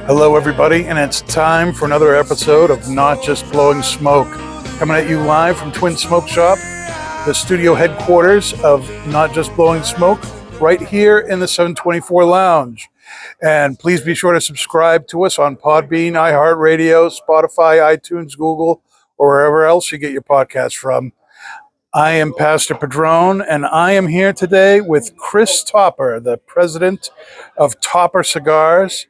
Hello, everybody, and it's time for another episode of Not Just Blowing Smoke. Coming at you live from Twin Smoke Shop, the studio headquarters of Not Just Blowing Smoke, right here in the 724 Lounge. And please be sure to subscribe to us on Podbean, iHeartRadio, Spotify, iTunes, Google, or wherever else you get your podcasts from. I am Pastor Padron, and I am here today with Chris Topper, the president of Topper Cigars.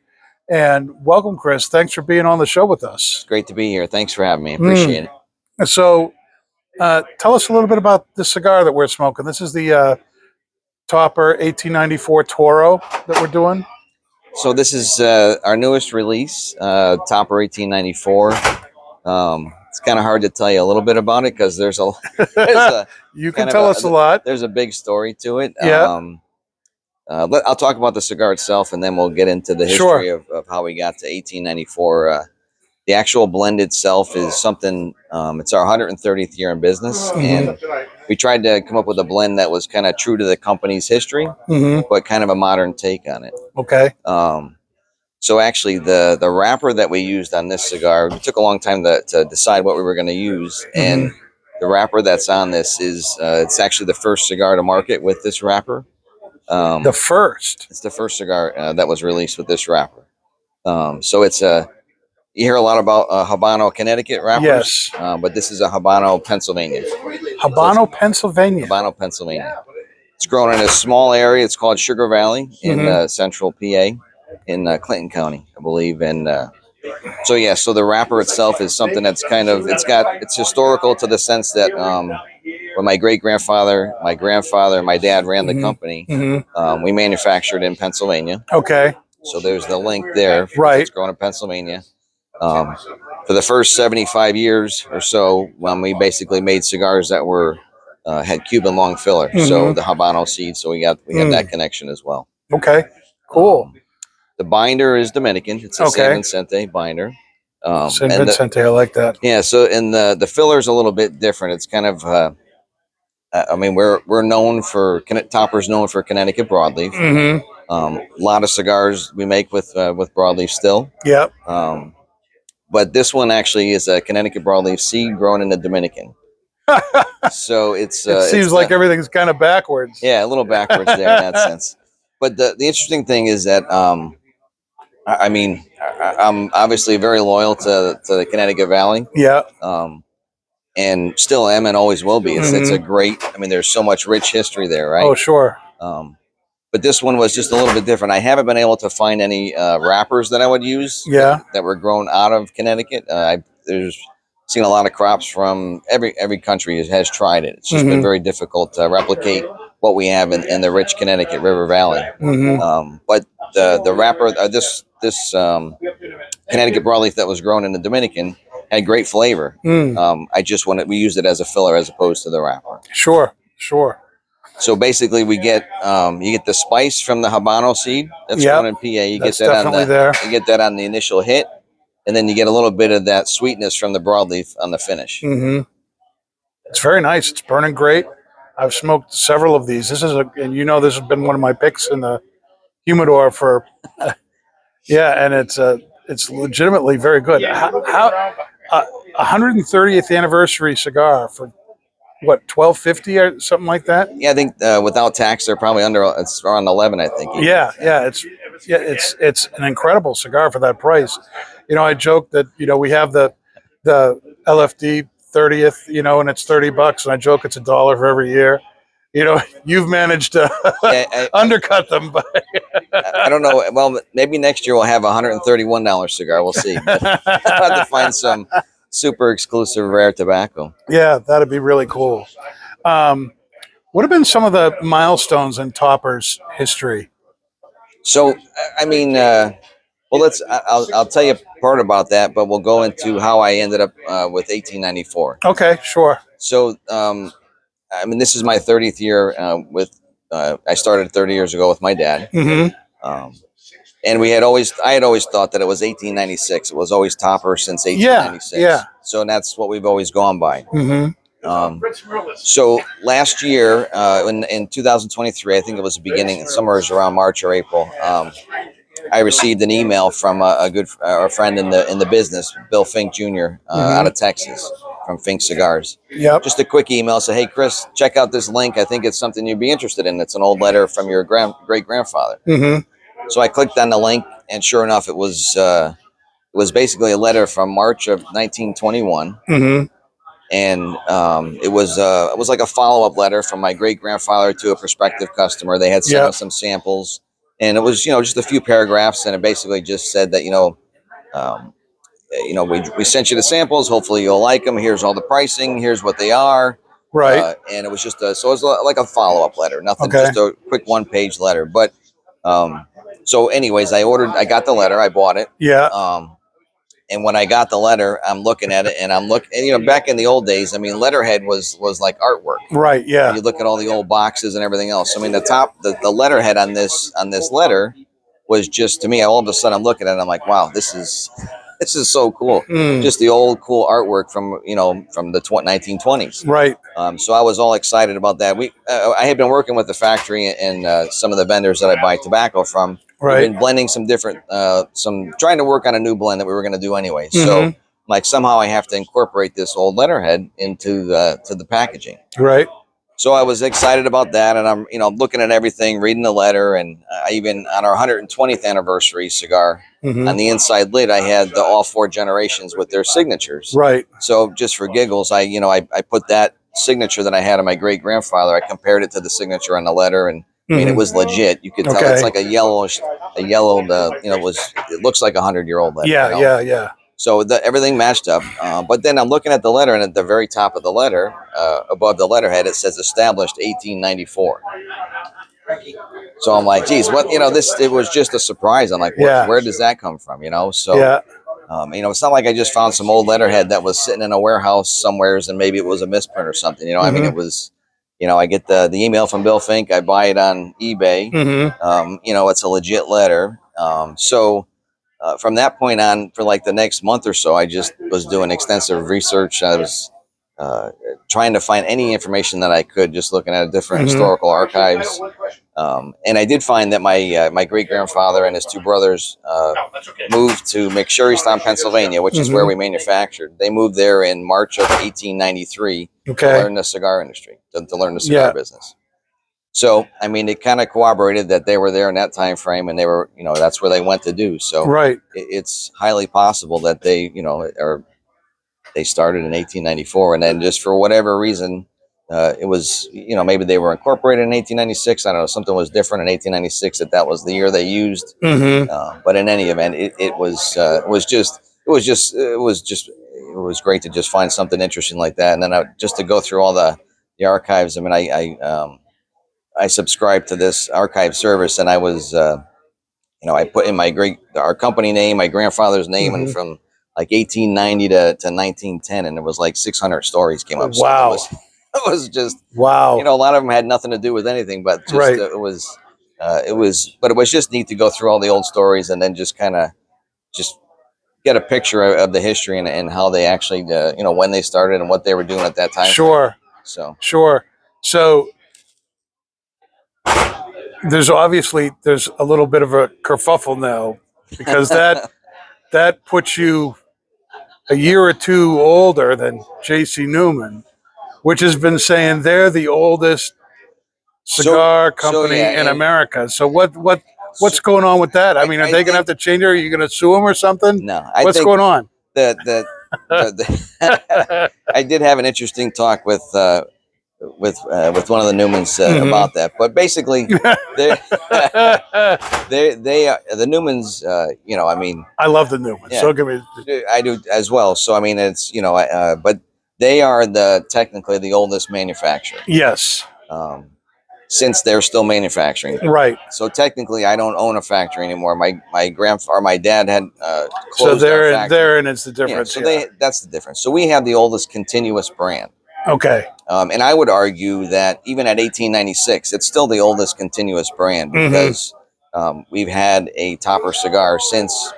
And welcome, Chris. Thanks for being on the show with us. Great to be here. Thanks for having me. Appreciate it. So tell us a little bit about the cigar that we're smoking. This is the Topper 1894 Toro that we're doing. So this is our newest release, Topper 1894. It's kind of hard to tell you a little bit about it because there's a you can tell us a lot. There's a big story to it. Yeah. I'll talk about the cigar itself, and then we'll get into the history of how we got to 1894. The actual blend itself is something. It's our 130th year in business, and we tried to come up with a blend that was kind of true to the company's history, but kind of a modern take on it. Okay. So actually, the wrapper that we used on this cigar, it took a long time to decide what we were going to use, and the wrapper that's on this is it's actually the first cigar to market with this wrapper. The first. It's the first cigar that was released with this wrapper. So it's you hear a lot about Habano, Connecticut wrappers. Yes. But this is a Habano, Pennsylvania. Habano, Pennsylvania. Habano, Pennsylvania. It's grown in a small area. It's called Sugar Valley in central PA in Clinton County, I believe. And so the wrapper itself is something that's it's historical to the sense that when my great-grandfather, my grandfather, my dad ran the company, we manufactured in Pennsylvania. Okay. So there's the link there. Right. It's grown in Pennsylvania. For the first 75 years or so, when we basically made cigars that were had Cuban long filler, so the Habano seed. So we had that connection as well. Okay. Cool. The binder is Dominican. It's a San Vicente binder. San Vicente, I like that. Yeah. So and the filler is a little bit different. It's kind of we're known for Topper's known for Connecticut broadleaf. A lot of cigars we make with broadleaf still. Yep. But this one actually is a Connecticut broadleaf seed grown in the Dominican. So it seems like everything's kind of backwards. Yeah, a little backwards there in that sense. But the interesting thing is that I'm obviously very loyal to the Connecticut Valley. Yeah. And still am and always will be. It's a great. There's so much rich history there, right? Oh, sure. But this one was just a little bit different. I haven't been able to find any wrappers that I would use. That were grown out of Connecticut. There's seen a lot of crops from every country has tried it. It's just been very difficult to replicate what we have in the rich Connecticut River Valley. But the wrapper, this Connecticut broadleaf that was grown in the Dominican had great flavor. We used it as a filler as opposed to the wrapper. Sure. So basically, we get you get the spice from the Habano seed that's grown in PA. You get that on the initial hit, and then you get a little bit of that sweetness from the broadleaf on the finish. It's very nice. It's burning great. I've smoked several of these. This has been one of my picks in the humidor for, and it's legitimately very good. How 130th anniversary cigar for what, $12.50 or something like that? Yeah, I think without tax, they're probably it's around 11. I think. It's an incredible cigar for that price. I joke that we have the LFD 30th, and it's $30, and I joke it's $1 for every year. You've managed to undercut them. But I don't know. Well, maybe next year we'll have a $131 cigar. We'll see. I'll have to find some super exclusive rare tobacco. Yeah, that'd be really cool. What have been some of the milestones in Topper's history? So, I'll tell you part about that, but we'll go into how I ended up with 1894. Okay, sure. So, this is my 30th year I started 30 years ago with my dad. And I had always thought that it was 1896. It was always Topper since 1896. Yeah. So that's what we've always gone by. So last year, in 2023, I think it was the beginning, somewhere around March or April, I received an email from a good a friend in the business, Bill Fink Jr. Out of Texas, from Fink Cigars. Yep. Just a quick email. Say, hey, Chris, check out this link. I think it's something you'd be interested in. It's an old letter from your great grandfather. So I clicked on the link, and sure enough, it was basically a letter from March of 1921. And it was like a follow-up letter from my great grandfather to a prospective customer. They had sent us some samples, and it was just a few paragraphs, and it basically just said that we sent you the samples. Hopefully you'll like them. Here's all the pricing. Here's what they are. Right. And it was just so it was like a follow-up letter. Nothing, just a quick one-page letter. But so anyways, I got the letter. I bought it. Yeah. And when I got the letter, I'm looking at it, and I'm looking. And, back in the old days, I mean, letterhead was like artwork. Right. Yeah. You look at all the old boxes and everything else. I mean, the letterhead on this letter was just, to me, all of a sudden I'm looking at it, I'm like, wow, this is so cool. Just the old cool artwork from the 1920s. Right. So I was all excited about that. I had been working with the factory and some of the vendors that I buy tobacco from. Right. We've been blending some different, trying to work on a new blend that we were going to do anyway. So like somehow I have to incorporate this old letterhead into the packaging. Right. So I was excited about that, and I'm looking at everything, reading the letter, and I even on our 120th anniversary cigar on the inside lid, I had all 4 generations with their signatures. Right. So just for giggles, I put that signature that I had on my great grandfather. I compared it to the signature on the letter, and I mean, it was legit. You could tell it's like a yellowed, it looks like a 100-year-old letter. Yeah. So everything matched up. But then I'm looking at the letter, and at the very top of the letter, above the letterhead, it says established 1894. So I'm like, geez, what, it was just a surprise. I'm like, where does that come from? So, it's not like I just found some old letterhead that was sitting in a warehouse somewheres and maybe it was a misprint or something. I mean, it was, I get the email from Bill Fink. I buy it on eBay. It's a legit letter. So from that point on, for like the next month or so, I just was doing extensive research. I was trying to find any information that I could, just looking at different historical archives. And I did find that my great grandfather and his 2 brothers moved to McSherrystown, Pennsylvania, which is where we manufactured. They moved there in March of 1893 to learn the cigar industry, to learn the cigar business. So, I mean, it kind of corroborated that they were there in that time frame, and they were, that's where they went to do. So, it's highly possible that they started in 1894, and then just for whatever reason, it was, maybe they were incorporated in 1896. I don't know, something was different in 1896 that was the year they used. But in any event, it was great to just find something interesting like that, and then just to go through all the archives. I mean, I subscribed to this archive service, and I was, I put in our company name, my grandfather's name, and from like 1890 to 1910, and it was like 600 stories came up. Wow. So it was just, wow. A lot of them had nothing to do with anything, but just, it was just neat to go through all the old stories and then just kind of just get a picture of the history and how they actually, when they started and what they were doing at that time. Sure. So there's a little bit of a kerfuffle now, because that puts you a year or 2 older than J.C. Newman, which has been saying they're the oldest cigar company in America. So what's going on with that? I mean, are they going to have to change it? Are you going to sue them or something? No. What's going on? I did have an interesting talk with one of the Newmans about that, but basically they are the Newmans. I mean, I love the Newmans. Yeah, so give me. I do as well. So I mean, it's but they are technically the oldest manufacturer. Yes. Since they're still manufacturing, right? So technically, I don't own a factory anymore. My dad had closed. So therein is the difference. That's the difference. So we have the oldest continuous brand. Okay. And I would argue that even at 1896, it's still the oldest continuous brand, because we've had a Topper cigar since,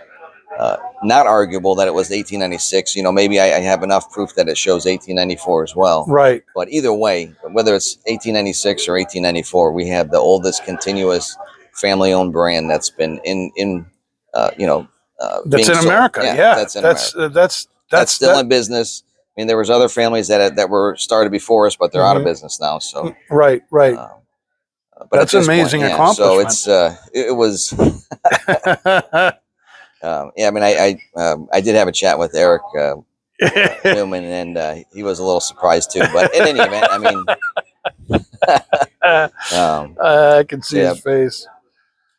not arguable that it was 1896. Maybe I have enough proof that it shows 1894 as well. Right. But either way, whether it's 1896 or 1894, we have the oldest continuous family-owned brand that's been in That's in America. Yeah, that's in America. That's still in business. I mean, there was other families that were started before us, but they're out of business now. So right. But that's an amazing accomplishment. So it was. Yeah, I mean, I did have a chat with Eric Newman, and he was a little surprised too. But in any event, I mean, I can see his face.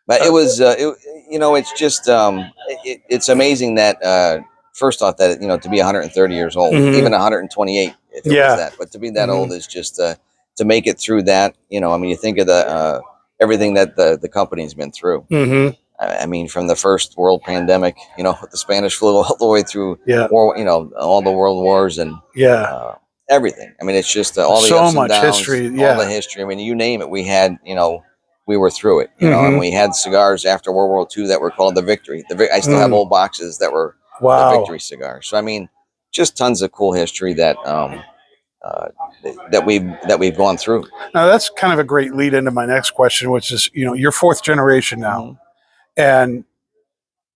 But it was, it's just, it's amazing that first off that to be 130 years old, even 128 if it was that, but to be that old is just to make it through that. I mean, you think of the everything that the company's been through. I mean, from the first world pandemic, with the Spanish flu, all the way through war, all the world wars and everything. I mean, it's just all the so ups and much downs, history, all the history. I mean, you name it, we had, we were through it, and we had cigars after World War II that were called the Victory. I still have old boxes that were the Victory cigars. So I mean, just tons of cool history that that we've gone through. Now that's kind of a great lead into my next question, which is, you're fourth generation now, and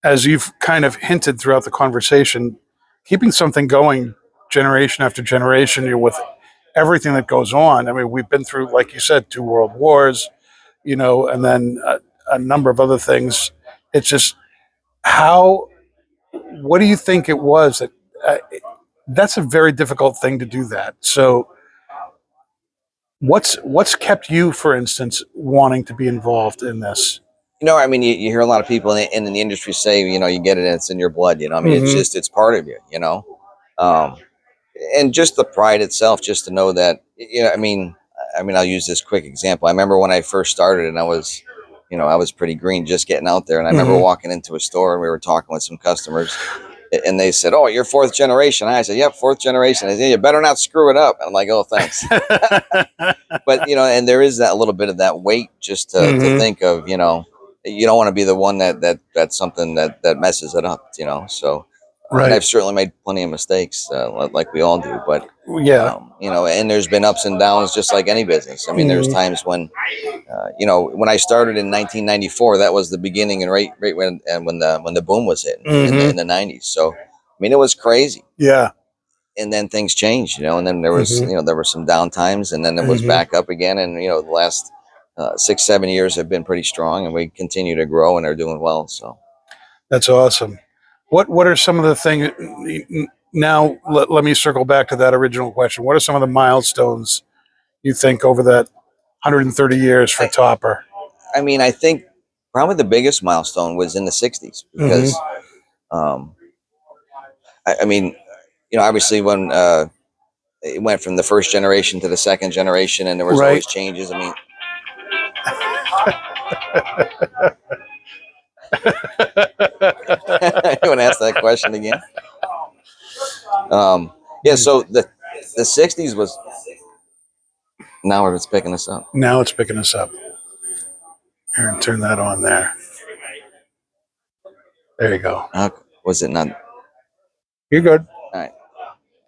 as you've kind of hinted throughout the conversation, keeping something going generation after generation, with everything that goes on. I mean, we've been through, like you said, 2 world wars, and then a number of other things. It's just what do you think it was that that's a very difficult thing to do that. So what's kept you, for instance, wanting to be involved in this? I mean, you hear a lot of people in the industry say, you get it and it's in your blood, I mean, it's part of you, and just the pride itself, just to know that, I mean, I'll use this quick example. I remember when I first started and I was pretty green, just getting out there. And I remember walking into a store and we were talking with some customers and they said, "Oh, you're fourth generation." I said, "Yep, fourth generation." They said, "You better not screw it up." And I'm like, "Oh, thanks." But, and there is that little bit of that weight just to think of, you don't want to be the one that's something that messes it up, so. Right. And I've certainly made plenty of mistakes, like we all do. But and there's been ups and downs, just like any business. I mean, there's times when, when I started in 1994, that was the beginning, and right when the boom was hitting in the 90s. So, I mean, it was crazy. Yeah. And then things changed, and then there was, there were some down times, and then it was back up again. And the last 6-7 years have been pretty strong, and we continue to grow and are doing well. So that's awesome. What are some of the things now? Let me circle back to that original question. What are some of the milestones you think over that 130 years for Topper? I mean, I think probably the biggest milestone was in the 60s because, I mean, obviously when it went from the first generation to the second generation, and there was always changes. I mean. You want to ask that question again? Yeah. So the 60s was. Now it's picking us up. Now it's picking us up. Here, turn that on there. There you go. Was it not? You're good. All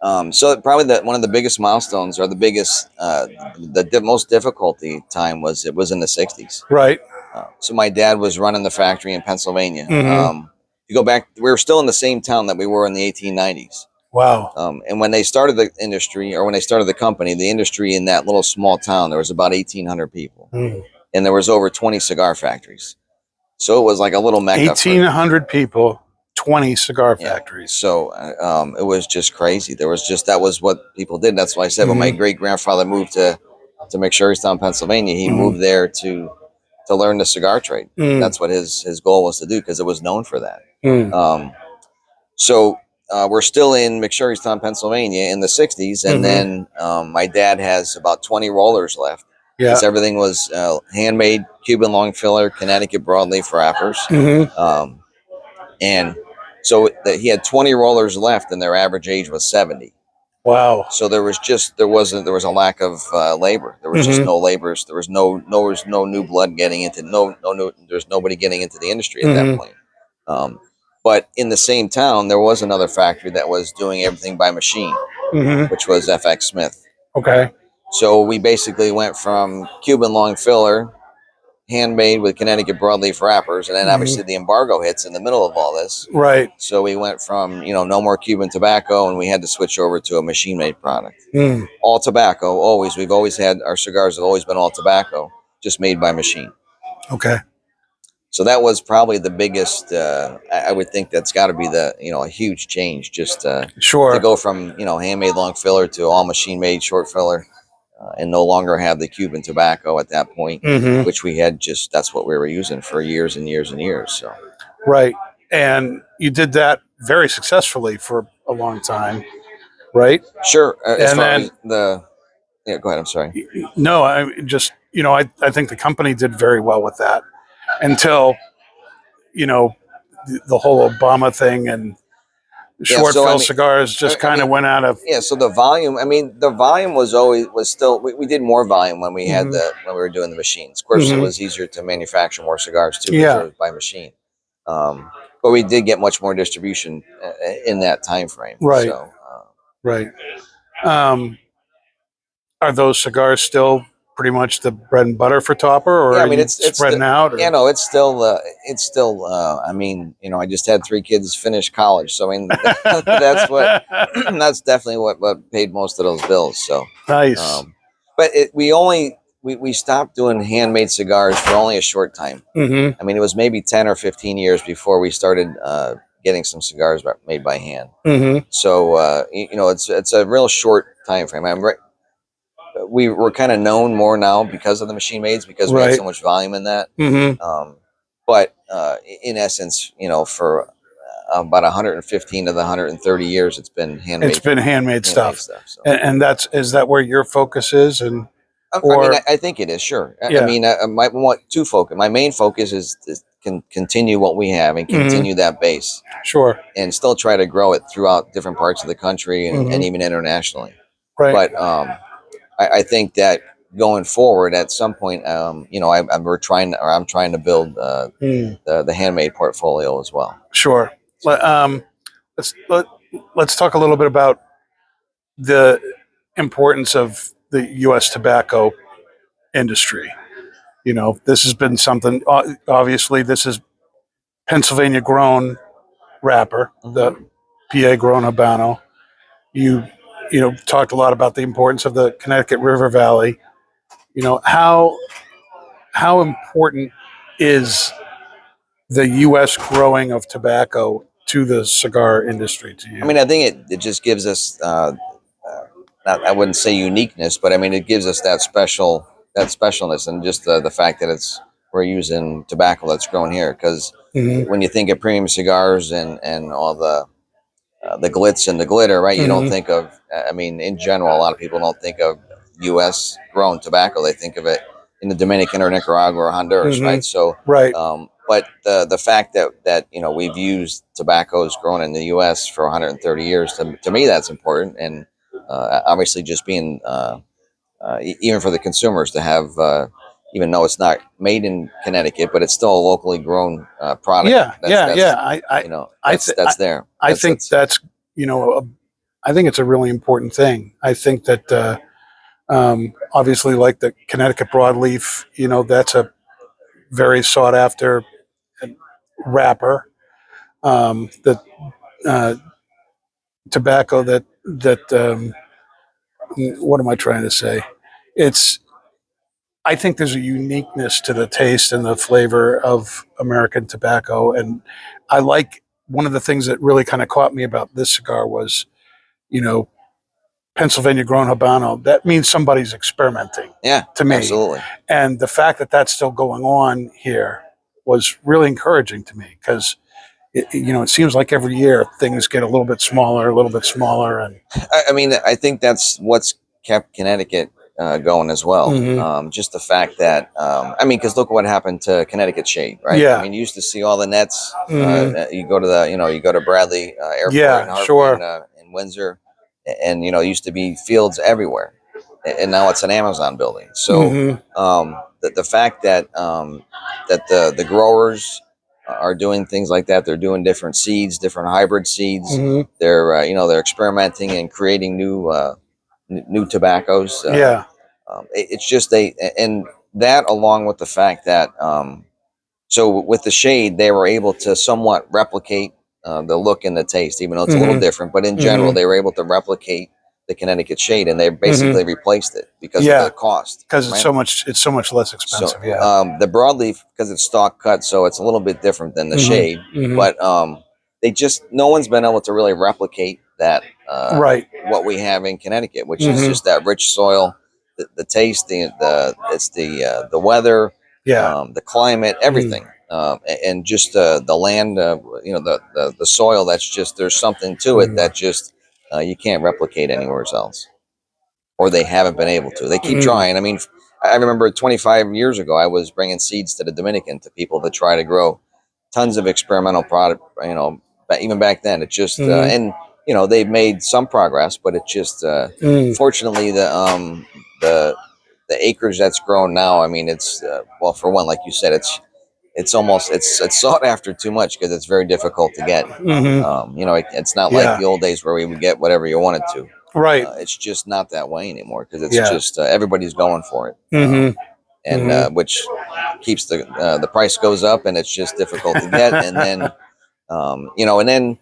right. So probably one of the biggest milestones, or the biggest, the most difficulty time was in the 60s. Right. So my dad was running the factory in Pennsylvania. You go back, we were still in the same town that we were in the 1890s. Wow. And when they started the industry, or when they started the company, the industry in that little small town, there was about 1,800 people. And there was over 20 cigar factories. So it was like a little mecca. 1,800 people, 20 cigar factories. So it was just crazy. That was what people did. That's why I said when my great-grandfather moved to McSherrystown, Pennsylvania, he moved there to learn the cigar trade. That's what his goal was to do, because it was known for that. So we're still in McSherrystown, Pennsylvania in the 60s. And then my dad has about 20 rollers left. Yeah. Because everything was handmade Cuban long filler, Connecticut broadleaf wrappers. And so he had 20 rollers left, and their average age was 70. Wow. So there was a lack of labor. There was just no laborers. There was no new blood getting into there's nobody getting into the industry at that point. But in the same town, there was another factory that was doing everything by machine, which was FX Smith. Okay. So we basically went from Cuban long filler handmade with Connecticut broadleaf wrappers, and then obviously the embargo hits in the middle of all this. Right. So we went from no more Cuban tobacco, and we had to switch over to a machine-made product. All tobacco, always. We've always had our cigars have always been all tobacco, just made by machine. Okay. So that was probably the biggest. I would think that's got to be a huge change. Just sure, to go from handmade long filler to all machine-made short filler. And no longer have the Cuban tobacco at that point, which we had that's what we were using for years and years and years. So, right. And you did that very successfully for a long time, right? Sure. And then go ahead. I'm sorry. No, I just, I think the company did very well with that until, the whole Obama thing and short fill cigars just kind of went out of. Yeah. So the volume, the volume was still, we did more volume when we had when we were doing the machines. Of course, it was easier to manufacture more cigars too, because it was by machine. But we did get much more distribution in that time frame. Right. So, right. Are those cigars still pretty much the bread and butter for Topper, or it's spreading out? Or? Yeah, no, it's still. I just had 3 kids finish college, so that's that's definitely what paid most of those bills. So nice. But we stopped doing handmade cigars for only a short time. It was maybe 10 or 15 years before we started getting some cigars made by hand. So it's a real short time frame. We were kind of known more now because of the machine mades, because we had so much volume in that. But in essence, for about 115 of the 130 years, it's been handmade. It's been handmade stuff. So. And is that where your focus is? And I think it is. Sure. Yeah. I might want to focus. My main focus is to continue what we have and continue that base. Sure. And still try to grow it throughout different parts of the country and even internationally. Right. But I think that going forward, at some point, I'm trying to build the handmade portfolio as well. Sure. Let's talk a little bit about the importance of the U.S. tobacco industry. This has been something. Obviously, this is Pennsylvania grown wrapper, the PA grown Habano. You talked a lot about the importance of the Connecticut River Valley. How important is the U.S. growing of tobacco to the cigar industry to you? I think it just gives us, I wouldn't say uniqueness, but it gives us that specialness, and just the fact that we're using tobacco that's grown here. Because when you think of premium cigars and all the glitz and the glitter, right? You don't think of, in general, a lot of people don't think of U.S. grown tobacco. They think of it in the Dominican or Nicaragua or Honduras, right? So, but the fact that we've used tobaccos grown in the U.S. for 130 years, to me, that's important. And obviously, just being even for the consumers to have, even though it's not made in Connecticut, but it's still a locally grown product. That's there. I think that's I think it's a really important thing. I think that obviously, like the Connecticut broadleaf, that's a very sought after wrapper. The tobacco that what am I trying to say? I think there's a uniqueness to the taste and the flavor of American tobacco. And I like, one of the things that really kind of caught me about this cigar was, Pennsylvania grown Habano. That means somebody's experimenting. Yeah, to me. Absolutely. And the fact that that's still going on here was really encouraging to me, because it seems like every year things get a little bit smaller. And I think that's what's kept Connecticut going as well. Just the fact that, because look what happened to Connecticut Shade, right? Yeah. You used to see all the nets. You go to Bradley Airport in Windsor, and used to be fields everywhere, and now it's an Amazon building. So the fact that the growers are doing things like that, they're doing different seeds, different hybrid seeds. They're experimenting and creating new tobaccos. It's just and that along with the fact that so with the shade, they were able to somewhat replicate the look and the taste, even though it's a little different. But in general, they were able to replicate the Connecticut shade, and they basically replaced it because of the cost. Because it's so much less expensive. So, the broadleaf, because it's stock cut, so it's a little bit different than the shade. But they just no one's been able to really replicate that. What we have in Connecticut, which is just that rich soil, the taste, the weather, the climate, everything, and just the land, the soil. That's just there's something to it that just you can't replicate anywhere else, or they haven't been able to. They keep trying. I mean, I remember 25 years ago, I was bringing seeds to the Dominican to people to try to grow tons of experimental product. Even back then, it just and they've made some progress, but it just fortunately the acres that's grown now. I mean, it's well, for one, like you said, it's almost it's sought after too much because it's very difficult to get. It's not like the old days where we would get whatever you wanted to. Right. It's just not that way anymore because it's just everybody's going for it, and which keeps the price goes up, and it's just difficult to get. And then and then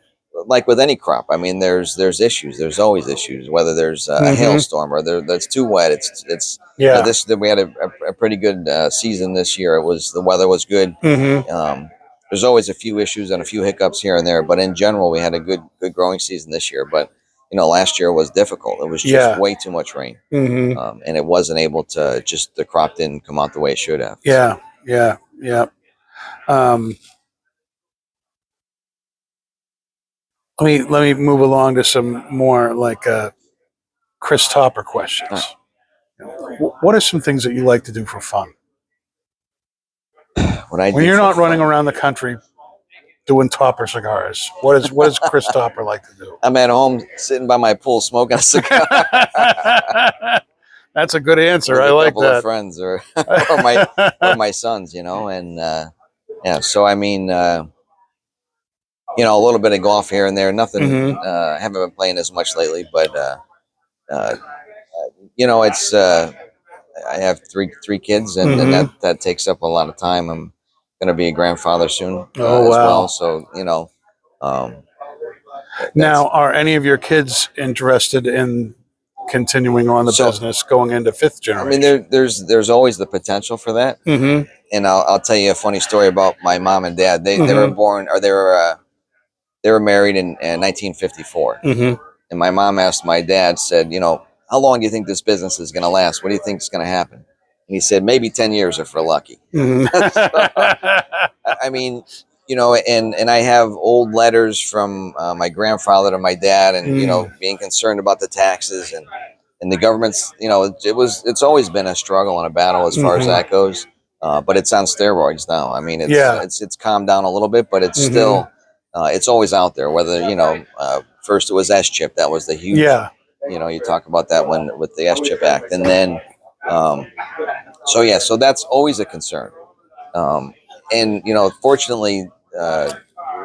like with any crop, I mean, there's issues. There's always issues. Whether there's a hailstorm or that's too wet. It's we had a pretty good season this year. The weather was good. There's always a few issues and a few hiccups here and there, but in general, we had a good growing season this year. But last year was difficult. It was just way too much rain, and it wasn't able to the crop didn't come out the way it should have. Yeah. Let me move along to some more like Chris Topper questions. What are some things that you like to do for fun? When you're not running around the country doing Topper cigars, what does Chris Topper like to do? I'm at home sitting by my pool smoking a cigar. That's a good answer. I like that. A couple of friends or my sons, and So I mean, a little bit of golf here and there. Nothing. Haven't been playing as much lately, but it's. I have three kids, and that takes up a lot of time. I'm going to be a grandfather soon as well. So now, are any of your kids interested in continuing on the business, going into fifth generation? I mean, there's always the potential for that. And I'll tell you a funny story about my mom and dad. They were born, or they were married in 1954. And my mom asked my dad, said, how long do you think this business is going to last? What do you think is going to happen? And he said, maybe 10 years if we're lucky. So, I mean, and I have old letters from my grandfather to my dad, and being concerned about the taxes and the government's. It's always been a struggle and a battle as far as that goes. But it's on steroids now. I mean, it's calmed down a little bit, but it's still it's always out there. Whether first it was S-chip, that was the huge. You talk about that one with the S-chip Act, and then so that's always a concern. And fortunately,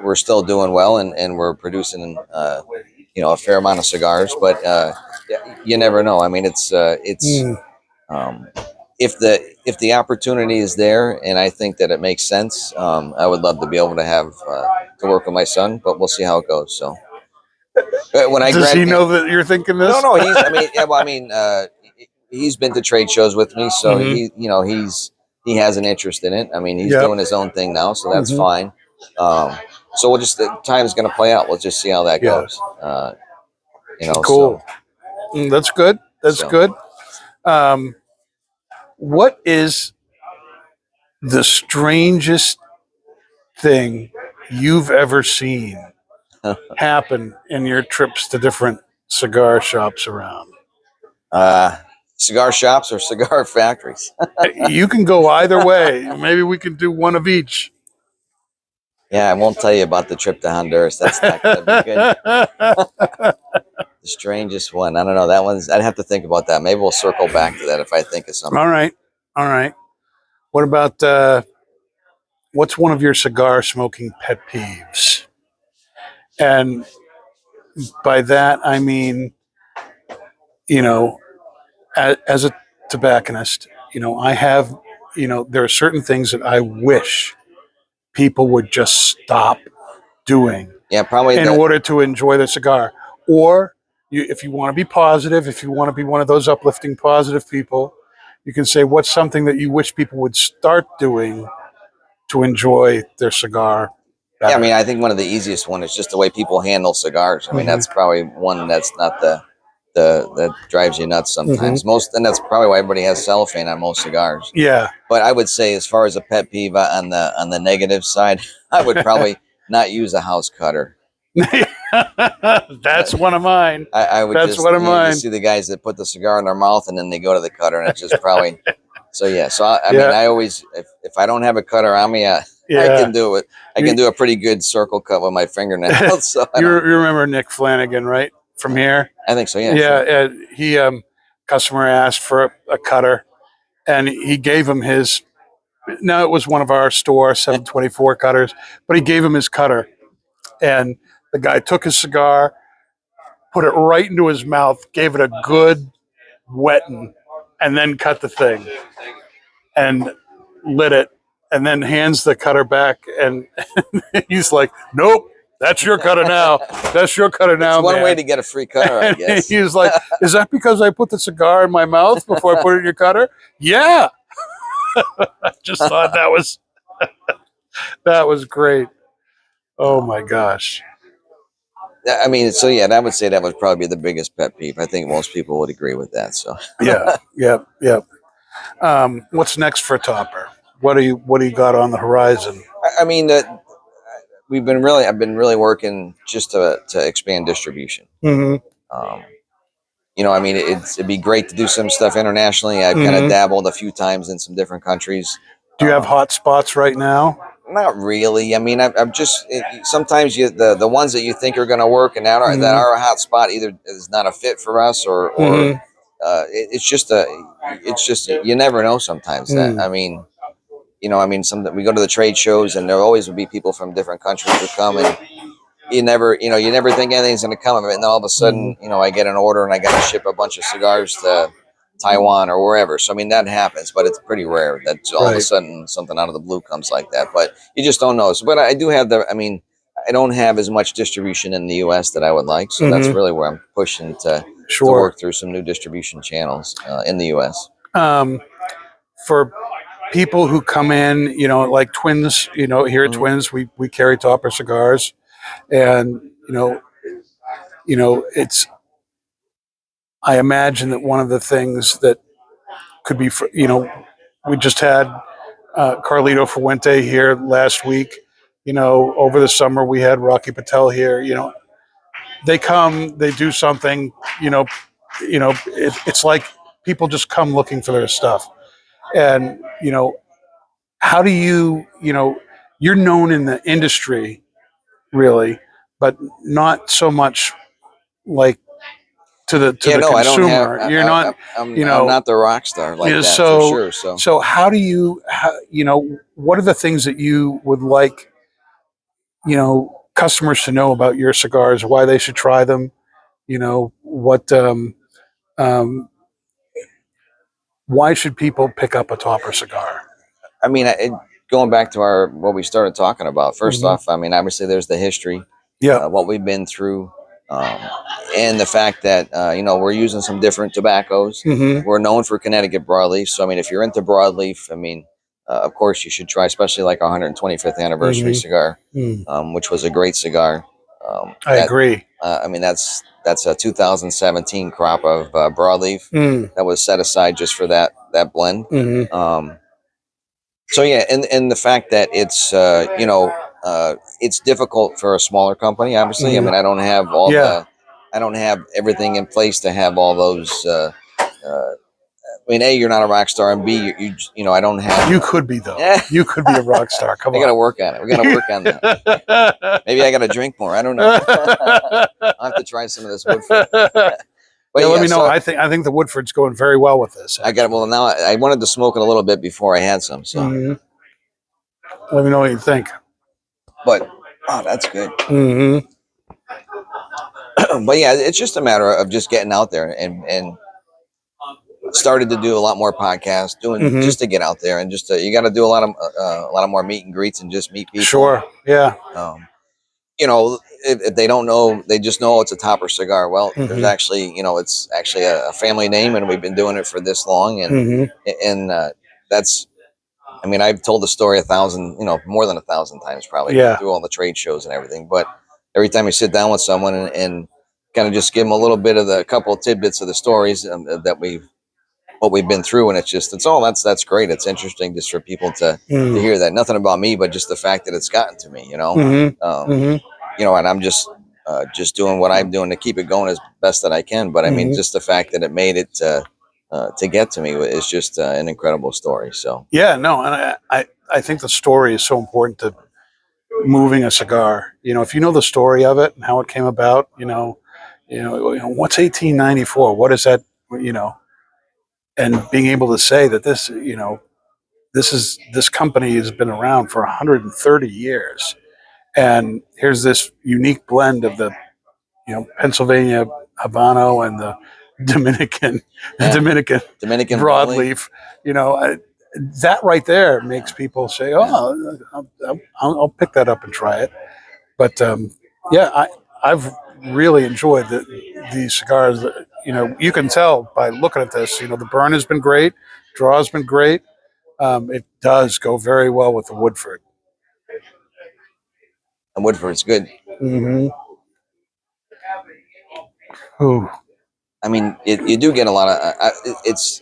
we're still doing well, and we're producing a fair amount of cigars. But you never know. I mean, it's if the opportunity is there, and I think that it makes sense, I would love to be able to have to work with my son. But we'll see how it goes. So. Does he know that you're thinking this? No. He's been to trade shows with me, so he has an interest in it. I mean, he's doing his own thing now, so that's fine. So we'll just the time's going to play out. We'll just see how that goes. Cool. So. That's good. That's good. What is the strangest thing you've ever seen happen in your trips to different cigar shops around? Cigar shops or cigar factories? You can go either way. Maybe we can do one of each. Yeah, I won't tell you about the trip to Honduras. That's not going to be good. The strangest one. I don't know. That one's. I'd have to think about that. Maybe we'll circle back to that if I think of something. All right. What about what's one of your cigar smoking pet peeves? And by that, I mean, as a tobacconist, I have there are certain things that I wish people would just stop doing. Yeah, probably in order to enjoy the cigar. Or if you want to be positive, if you want to be one of those uplifting, positive people, you can say, what's something that you wish people would start doing to enjoy their cigar better? Yeah, I mean, I think one of the easiest one is just the way people handle cigars. I mean, that's probably one that's not that drives you nuts sometimes. And that's probably why everybody has cellophane on most cigars. Yeah. But I would say, as far as a pet peeve on the negative side, I would probably not use a house cutter. That's one of mine. I would That's one of mine. You see the guys that put the cigar in their mouth and then they go to the cutter, and it's just probably. So yeah. So I mean, I always, if I don't have a cutter on me, I can do it. I can do a pretty good circle cut with my fingernails. So you remember Nick Flanagan, right? From here? I think so. Yeah. Yeah. Sure. He customer asked for a cutter, and he gave him his. No, it was one of our store 724 cutters, but he gave him his cutter, and the guy took his cigar, put it right into his mouth, gave it a good wetting, and then cut the thing, and lit it, and then hands the cutter back, and he's like, "Nope, that's your cutter now. That's your cutter now." It's one man. way to get a free cutter, I guess. He was like, "Is that because I put the cigar in my mouth before I put it in your cutter?" Yeah. I just thought that was that was great. Oh my gosh. I mean, so yeah, I would say that would probably be the biggest pet peeve. I think most people would agree with that. So yeah. What's next for Topper? What do you got on the horizon? I mean, I've been really working just to expand distribution. I mean, it'd be great to do some stuff internationally. I've kind of dabbled a few times in some different countries. Do you have hot spots right now? Not really. I mean, I'm just sometimes the ones that you think are going to work and that are a hot spot either is not a fit for us or it's just you never know sometimes. That I mean, we go to the trade shows and there always will be people from different countries who come, and you never think anything's going to come of it, and then all of a sudden I get an order and I got to ship a bunch of cigars to Taiwan or wherever. So I mean, that happens, but it's pretty rare that all of a sudden something out of the blue comes like that. But you just don't know. So, but I do have I don't have as much distribution in the U.S. that I would like, so that's really where I'm pushing to work through some new distribution channels in the U.S. For people who come in, like Twins, here at Twins, we carry Topper Cigars, and it's. I imagine that one of the things that could be, we just had Carlito Fuente here last week. Over the summer we had Rocky Patel here. They come, they do something. It's like people just come looking for their stuff, and how do you're known in the industry, really, but not so much like to the consumer. I don't have, You're not. I'm not the rock star like that for sure. So how do you? What are the things that you would like, customers to know about your cigars? Why they should try them? What? Why should people pick up a Topper cigar? I mean, going back to what we started talking about. First off, I mean, obviously there's the history. Yeah. What we've been through. And the fact that we're using some different tobaccos. We're known for Connecticut broadleaf, so I mean, if you're into broadleaf, I mean, of course you should try, especially like our 125th anniversary cigar, which was a great cigar. I agree. I mean, that's a 2017 crop of broadleaf that was set aside just for that blend. So yeah, and the fact that it's it's difficult for a smaller company. Obviously, I mean, I don't have I don't have everything in place to have all those. I mean, A, you're not a rock star, and B, I don't have. You could be though. You could be a rock star. Come on. I got to work on it. We got to work on that. Maybe I got to drink more. I don't know. I'll have to try some of this Woodford. But let me know. I think the Woodford's going very well with this. I got it. Well, now I wanted to smoke it a little bit before I had some. So let me know what you think. But that's good. But yeah, it's just a matter of just getting out there and started to do a lot more podcasts, just to get out there and just you got to do a lot of more meet and greets and just meet people. Sure. Yeah. You know, if they don't know, they just know it's a Topper cigar. Well, there's actually, you know, it's actually a family name, and we've been doing it for this long, and that's. I mean, I've told the story 1,000, you know, more than 1,000 times probably through all the trade shows and everything. But every time you sit down with someone and kind of just give them a little bit of a couple of tidbits of the stories that what we've been through, and that's great. It's interesting just for people to hear that. Nothing about me, but just the fact that it's gotten to me, you know. You know, and I'm just doing what I'm doing to keep it going as best that I can. But I mean, just the fact that it made it to get to me is just an incredible story. So yeah, no, and I think the story is so important to moving a cigar. You know, if you know the story of it and how it came about, you know, what's 1894? What is that? You know, and being able to say that this, you know, this company has been around for 130 years, and here's this unique blend of the, you know, Pennsylvania Habano and the Dominican Dominican broadleaf. You know, that right there makes people say, "Oh, I'll pick that up and try it." But yeah, I've really enjoyed these cigars. You know, you can tell by looking at this. You know, the burn has been great, draw has been great. It does go very well with the Woodford. And Woodford's good. Ooh. I mean, you do get a lot of. It's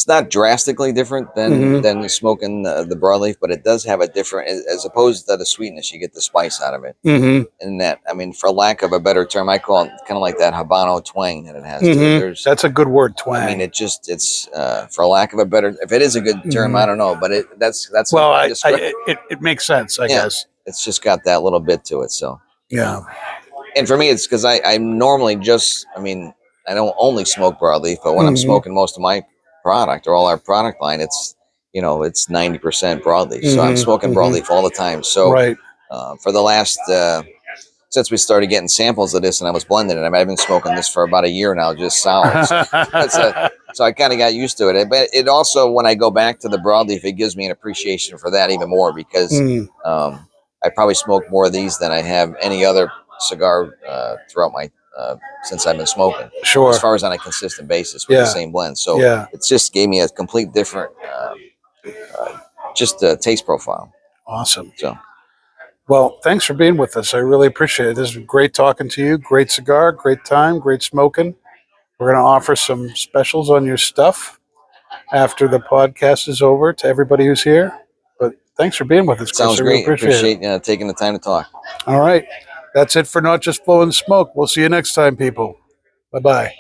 not drastically different than smoking the broadleaf, but it does have a different, as opposed to the sweetness, you get the spice out of it. And that, I mean, for lack of a better term, I call it kind of like that Habano twang that it has. That's a good word, twang. I mean, it's for lack of a better, if it is a good term, I don't know, but that's well, it makes sense, I guess. It's just got that little bit to it, so yeah. And for me, it's because I normally just, I mean, I don't only smoke broadleaf, but when I'm smoking most of my product or all our product line, it's, you know, it's 90% broadleaf. So I'm smoking broadleaf all the time. So for the last, since we started getting samples of this and I was blending it, I mean, I've been smoking this for about a year now, just sours. So I kind of got used to it. But it also, when I go back to the broadleaf, it gives me an appreciation for that even more because I probably smoke more of these than I have any other cigar throughout my since I've been smoking. Sure. As far as on a consistent basis with the same blend. So it's just gave me a complete different just taste profile. Awesome. So well, thanks for being with us. I really appreciate it. This is great talking to you. Great cigar, great time, great smoking. We're going to offer some specials on your stuff after the podcast is over to everybody who's here. But thanks for being with us, Chris. Sounds great. I appreciate taking the time to talk. All right. That's it for Not Just Blowing Smoke. We'll see you next time, people. Bye-bye.